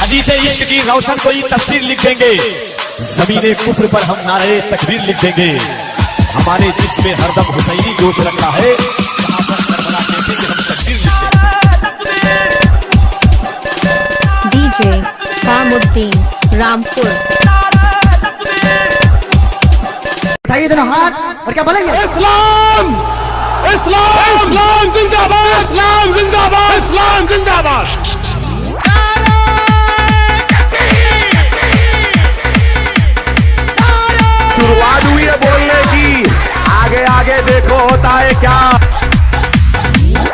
हदीसे इश्क की रोशन कोई तस्वीर लिख देंगे, जमीने कुफ्र पर हम नारे तकबीर लिख देंगे। हमारे जिस्म में हरदम हुसैनी जोश रखा है, जहां पर करबला कहते कि हम तकबीर लिख देंगे। डीजे फामुद्दीन रामपुर। उठाइए दोनों हाथ और क्या बोलेंगे? इस्लाम इस्लाम इस्लाम जिंदाबाद, इस्लाम जिंदाबाद, इस्लाम जिंदाबाद। शुरुआत हुई है बोलने की, आगे आगे देखो होता है क्या।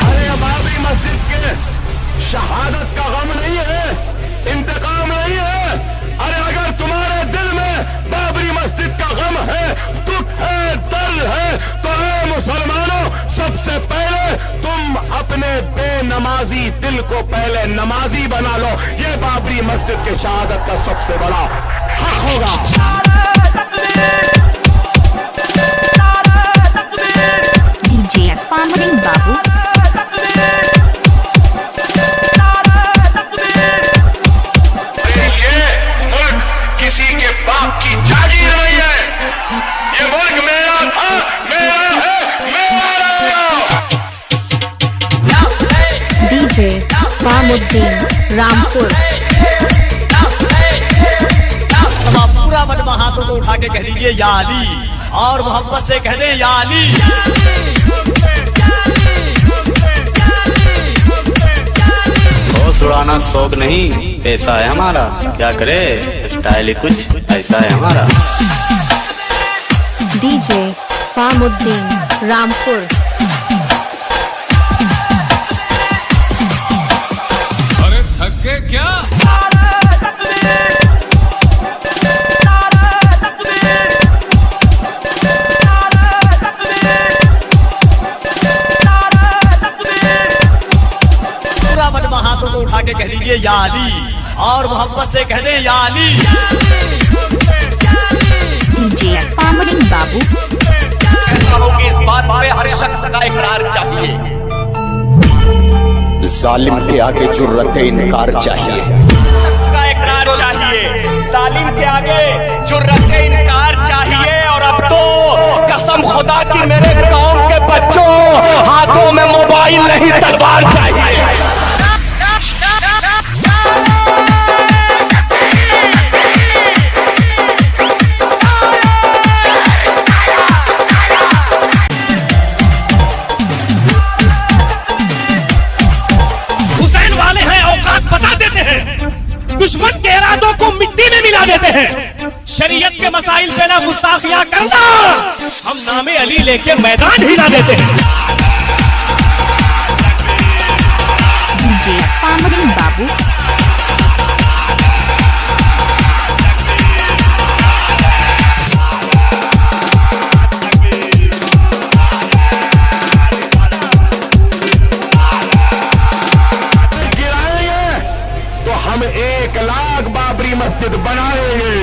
अरे बाबरी मस्जिद के शहादत का गम नहीं है, इंतकाम नहीं है। अरे अगर तुम्हारे दिल में बाबरी मस्जिद का गम है, दुख है, दर्द है, तो ऐ मुसलमानों, सबसे पहले तुम अपने बेनमाजी दिल को पहले नमाजी बना लो। ये बाबरी मस्जिद के शहादत का सबसे बड़ा हक होगा। डीजे फामुद्दीन बाबू। ये मुल्क किसी के बाप की जागीर नहीं है, ये मुल्क मेरा था, मेरा है, मेरा रहेगा। डीजे फामुद्दीन रामपुर। पूरा मजमा हाथों को उठा के कह दीजिए या अली, और मोहब्बत से कह दें या अली। होश उड़ाना शौक नहीं, पैसा है हमारा, क्या करे स्टाइल ही कुछ ऐसा है हमारा। डीजे फामुद्दीन रामपुर। अरे थक गए क्या? हाथों को उठा के कह दीजिए या अली, और मोहब्बत से कह दें या अली। डीजे फामुद्दीन बाबू। की इस बात पे हर शख्स का इकरार चाहिए। जालिम के आगे जुर्रत इनकार चाहिए, का इकरार चाहिए, जालिम के आगे जुर्रत इनकार चाहिए। और अब तो कसम खुदा की मेरे कौम के बच्चों, हाथों में मोबाइल नहीं तलवार चाहिए। दुश्मन के इरादों को मिट्टी में मिला देते हैं। शरीयत के मसाइल पे ना गुस्ताखियां करना, हम नामे अली लेके मैदान हिला देते हैं। डीजे फामुद्दीन बाबू। हम 1 लाख बाबरी मस्जिद बनाएंगे।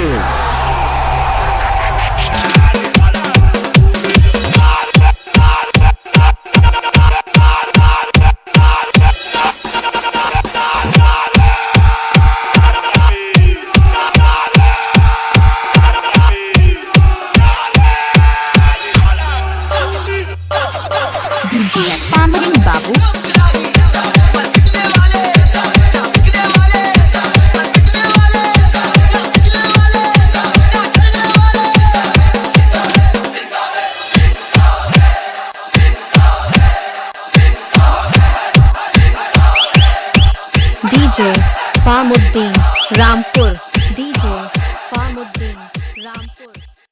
डीजे फामुद्दीन बाबू। डीजे फामुद्दीन रामपुर। डीजे फामुद्दीन रामपुर।